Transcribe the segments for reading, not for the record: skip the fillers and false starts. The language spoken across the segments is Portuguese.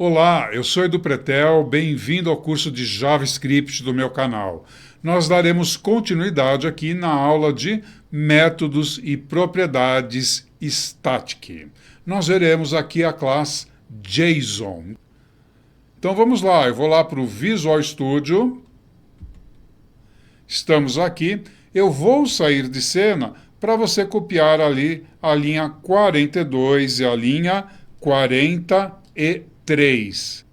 Olá, eu sou Edu Pretel, bem-vindo ao curso de JavaScript do meu canal. Nós daremos continuidade aqui na aula de métodos e propriedades static. Nós veremos aqui a classe JSON. Então vamos lá, eu vou lá para o Visual Studio. Estamos aqui. Eu vou sair de cena para você copiar ali a linha 42 e a linha 43.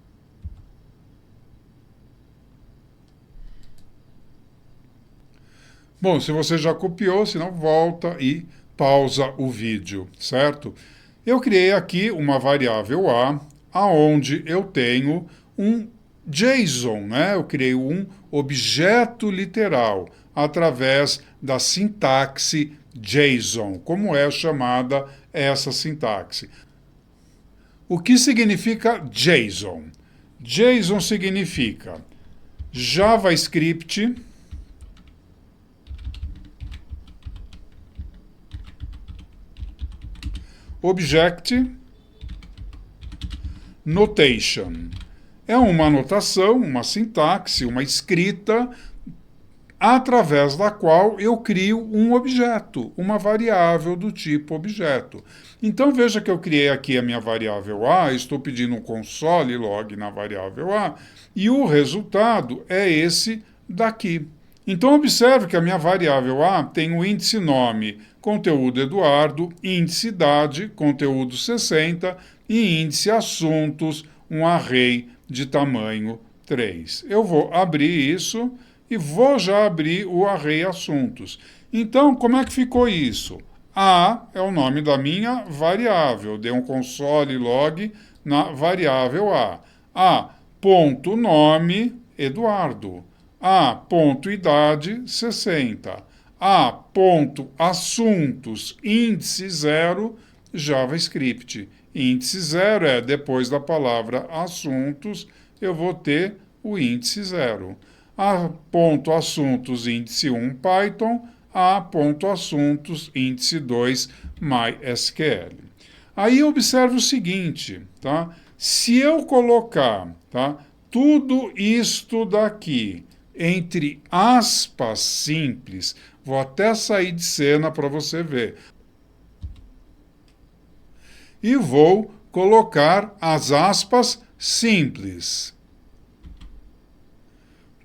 Bom, se você já copiou, senão volta e pausa o vídeo, certo? Eu criei aqui uma variável A, aonde eu tenho um JSON, né? Eu criei um objeto literal através da sintaxe JSON. Como é chamada essa sintaxe? O que significa JSON? JSON significa JavaScript Object Notation. É uma notação, uma sintaxe, uma escrita através da qual eu crio um objeto, uma variável do tipo objeto. Então veja que eu criei aqui a minha variável A, estou pedindo um console log na variável A, e o resultado é esse daqui. Então observe que a minha variável A tem o índice nome, conteúdo Eduardo, índice idade, conteúdo 60 e índice assuntos, um array de tamanho 3. Eu vou abrir isso e vou já abrir o array assuntos. Então, como é que ficou isso? A é o nome da minha variável. Dei um console log na variável A. A ponto nome Eduardo. A ponto idade 60. A ponto assuntos índice 0 JavaScript. Índice 0 é depois da palavra assuntos, eu vou ter o índice 0. A ponto assuntos índice 1 Python, A ponto assuntos índice 2 MySQL. Aí observe o seguinte, tá? Se eu colocar, tá, tudo isto daqui entre aspas simples, vou até sair de cena para você ver. E vou colocar as aspas simples.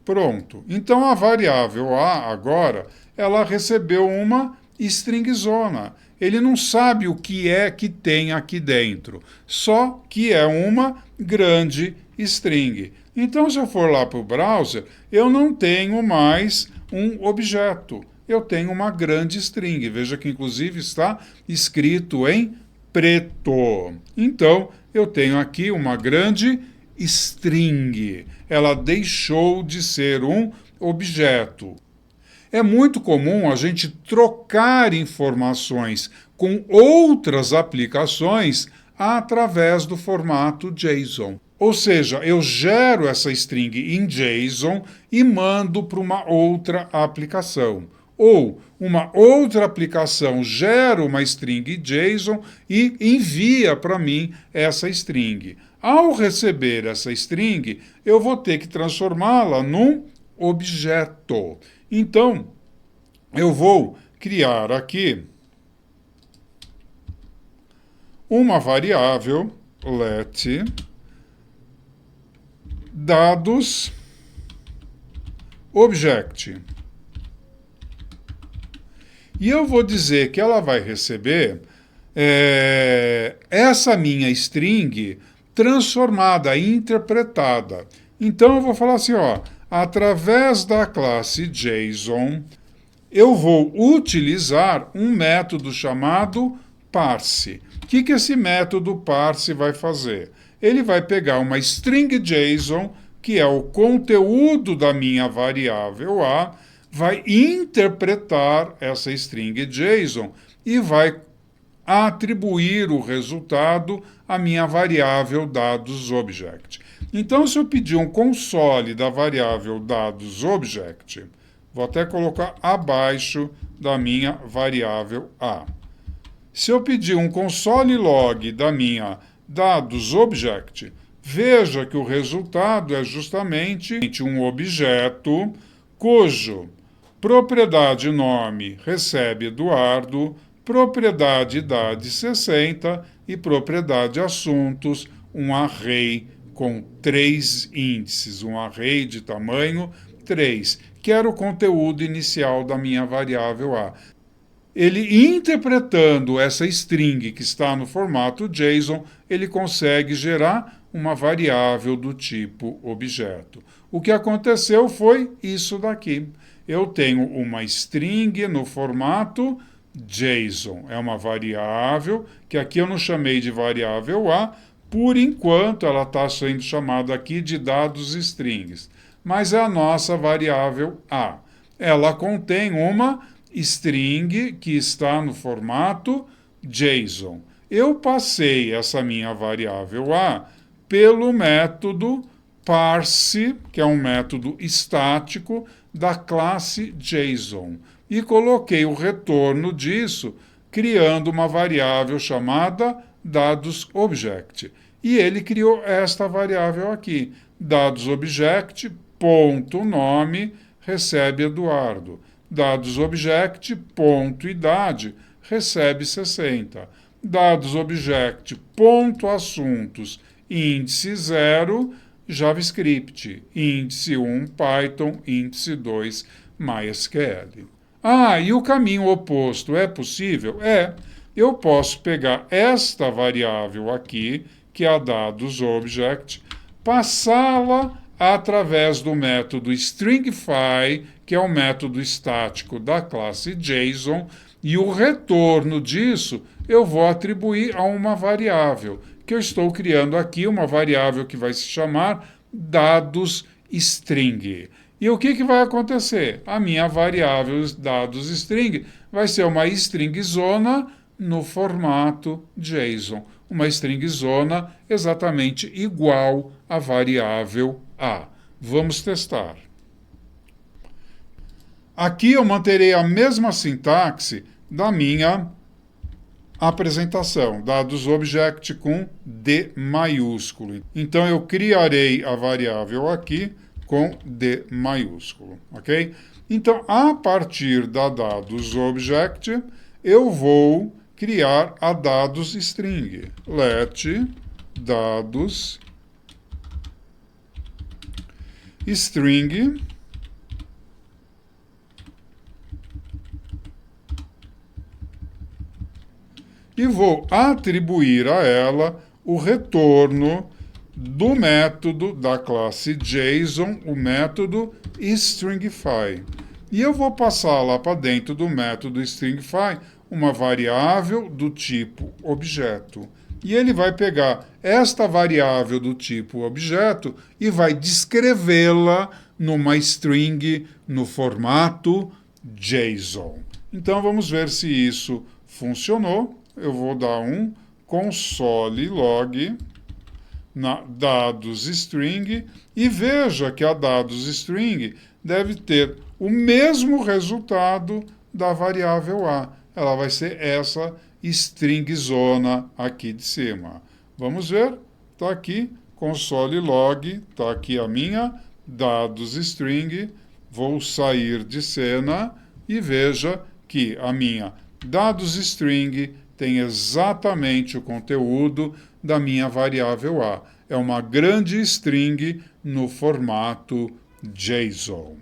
Pronto. Então a variável A agora, ela recebeu uma stringzona. Ele não sabe o que é que tem aqui dentro, só que é uma grande string. Então, se eu for lá para o browser, eu não tenho mais um objeto. Eu tenho uma grande string. Veja que, inclusive, está escrito em preto. Então, eu tenho aqui uma grande string. Ela deixou de ser um objeto. É muito comum a gente trocar informações com outras aplicações através do formato JSON. Ou seja, eu gero essa string em JSON e mando para uma outra aplicação. Ou uma outra aplicação gera uma string JSON e envia para mim essa string. Ao receber essa string, eu vou ter que transformá-la num objeto. Então, eu vou criar aqui uma variável let dados object. E eu vou dizer que ela vai receber essa minha string transformada, interpretada. Então eu vou falar assim, ó, através da classe JSON, eu vou utilizar um método chamado parse. O que esse método parse vai fazer? Ele vai pegar uma string JSON, que é o conteúdo da minha variável A, vai interpretar essa string JSON e vai atribuir o resultado à minha variável dados_object. Então, se eu pedir um console da variável dados_object, vou até colocar abaixo da minha variável A. Se eu pedir um console log da minha dados_object, Veja que o resultado é justamente um objeto cujo propriedade nome recebe Eduardo, propriedade idade 60 e propriedade assuntos, um array com 3 índices, um array de tamanho 3, que era o conteúdo inicial da minha variável A. Ele, interpretando essa string que está no formato JSON, ele consegue gerar uma variável do tipo objeto. O que aconteceu foi isso daqui. Eu tenho uma string no formato JSON. É uma variável que aqui eu não chamei de variável A, por enquanto ela está sendo chamada aqui de dados strings. Mas é a nossa variável A. Ela contém uma string que está no formato JSON. Eu passei essa minha variável A pelo método parse, que é um método estático da classe JSON, e coloquei o retorno disso criando uma variável chamada dadosobject. E ele criou esta variável aqui, dadosobject.nome recebe Eduardo, dadosobject.idade recebe 60, dadosobject.assuntos índice 0, JavaScript, índice 1, Python, índice 2, MySQL. Ah, e o caminho oposto é possível? É. Eu posso pegar esta variável aqui, que é a dadosobject, passá-la através do método stringify, que é o método estático da classe JSON, e o retorno disso eu vou atribuir a uma variável, que eu estou criando aqui, uma variável que vai se chamar dadosString. E o que vai acontecer? A minha variável dadosString vai ser uma stringzona no formato JSON. Uma stringzona exatamente igual à variável A. Vamos testar. Aqui eu manterei a mesma sintaxe da minha apresentação, dadosobject com D maiúsculo. Então, eu criarei a variável aqui com D maiúsculo, ok? Então, a partir da dadosobject, eu vou criar a dadosString. Let dadosString e vou atribuir a ela o retorno do método da classe JSON, o método stringify. E eu vou passar lá para dentro do método stringify uma variável do tipo objeto. E ele vai pegar esta variável do tipo objeto e vai descrevê-la numa string no formato JSON. Então vamos ver se isso funcionou. Eu vou dar um console log na dadosString e veja que a dadosString deve ter o mesmo resultado da variável A. Ela vai ser essa stringzona aqui de cima. Vamos ver? Está aqui, console log, está aqui a minha dadosString. Vou sair de cena e veja que a minha dadosString tem exatamente o conteúdo da minha variável A. É uma grande string no formato JSON.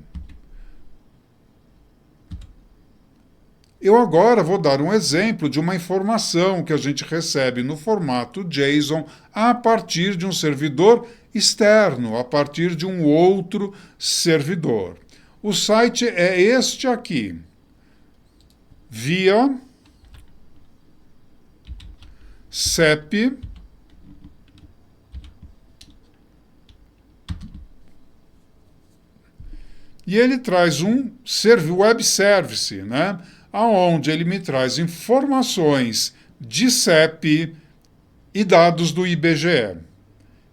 Eu agora vou dar um exemplo de uma informação que a gente recebe no formato JSON a partir de um servidor externo, a partir de um outro servidor. O site é este aqui. Via CEP e ele traz um web service, né? Onde ele me traz informações de CEP e dados do IBGE.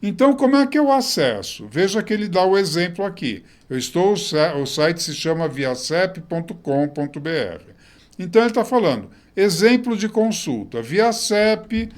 Então, como é que eu acesso? Veja que ele dá o exemplo aqui. O site se chama viacep.com.br. Então, ele está falando, exemplo de consulta, viacep.com.br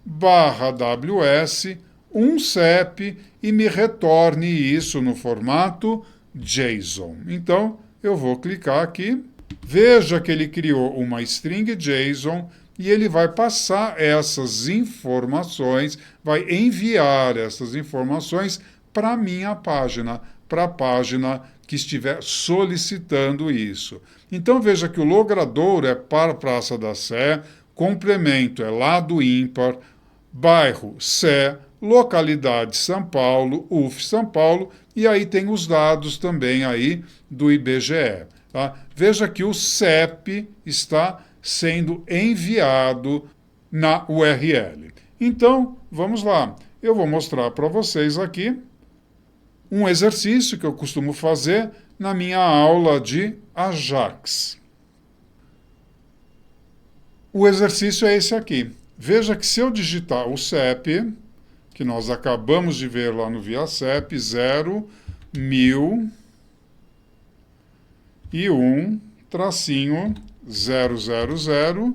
/ws, um CEP e me retorne isso no formato JSON. Então, eu vou clicar aqui. Veja que ele criou uma string JSON e ele vai passar essas informações, vai enviar essas informações para a minha página, para a página que estiver solicitando isso. Então veja que o logradouro é para Praça da Sé, complemento é lado ímpar, bairro Sé, localidade São Paulo, UF São Paulo, e aí tem os dados também aí do IBGE. Tá? Veja que o CEP está sendo enviado na URL. Então, vamos lá. Eu vou mostrar para vocês aqui um exercício que eu costumo fazer na minha aula de Ajax. O exercício é esse aqui. Veja que se eu digitar o CEP, que nós acabamos de ver lá no Via CEP, 0.1001-000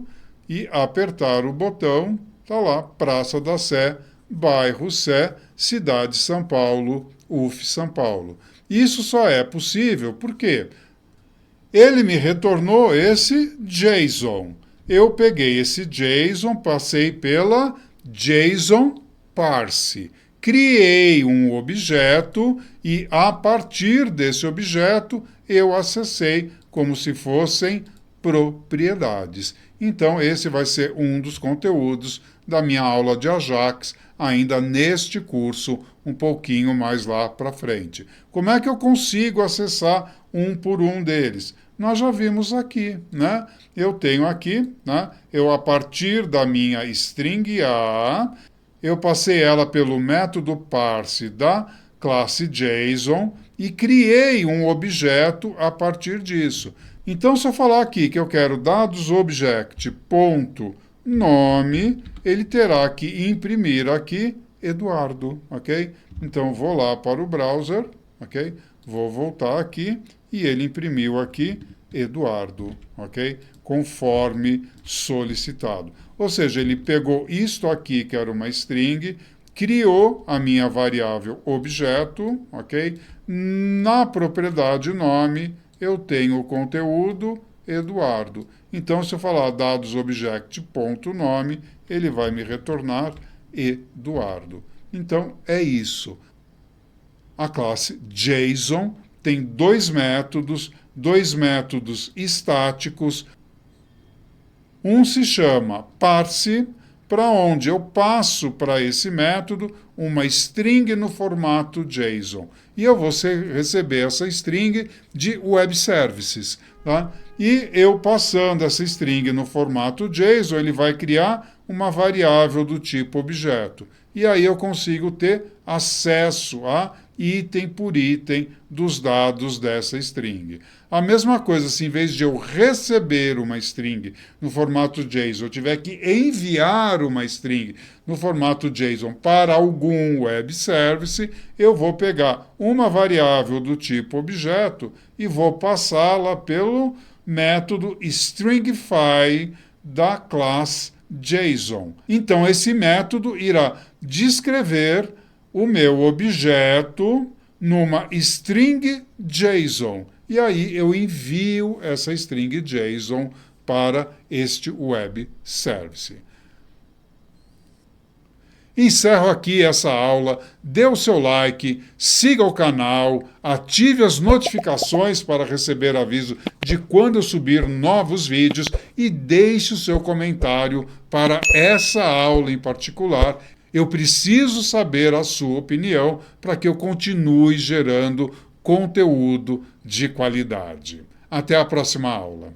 e apertar o botão, está lá, Praça da Sé, bairro Sé, cidade São Paulo, UF São Paulo. Isso só é possível porque ele me retornou esse JSON. Eu peguei esse JSON, passei pela JSON parse. Criei um objeto e, a partir desse objeto, eu acessei como se fossem propriedades. Então, esse vai ser um dos conteúdos da minha aula de Ajax, ainda neste curso, um pouquinho mais lá para frente. Como é que eu consigo acessar um por um deles? Nós já vimos aqui, né? Eu tenho aqui, né? A partir da minha string A, eu passei ela pelo método parse da classe JSON e criei um objeto a partir disso. Então, se eu falar aqui que eu quero dados object.nome, ele terá que imprimir aqui Eduardo, ok? Então, vou lá para o browser, ok? Vou voltar aqui e ele imprimiu aqui Eduardo, ok? Conforme solicitado. Ou seja, ele pegou isto aqui, que era uma string, criou a minha variável objeto, ok? Na propriedade nome, eu tenho o conteúdo Eduardo. Então, se eu falar dados object.nome, ele vai me retornar Eduardo. Então, é isso. A classe JSON tem dois métodos estáticos. Um se chama parse, para onde eu passo para esse método uma string no formato JSON. E eu vou receber essa string de web services. Tá? E eu passando essa string no formato JSON, ele vai criar uma variável do tipo objeto. E aí eu consigo ter acesso a item por item dos dados dessa string. A mesma coisa, se em vez de eu receber uma string no formato JSON, eu tiver que enviar uma string no formato JSON para algum web service, eu vou pegar uma variável do tipo objeto e vou passá-la pelo método stringify da classe JSON. Então, esse método irá descrever o meu objeto numa string JSON. E aí eu envio essa string JSON para este web service. Encerro aqui essa aula, dê o seu like, siga o canal, ative as notificações para receber aviso de quando eu subir novos vídeos e deixe o seu comentário para essa aula em particular. Eu preciso saber a sua opinião para que eu continue gerando conteúdo de qualidade. Até a próxima aula.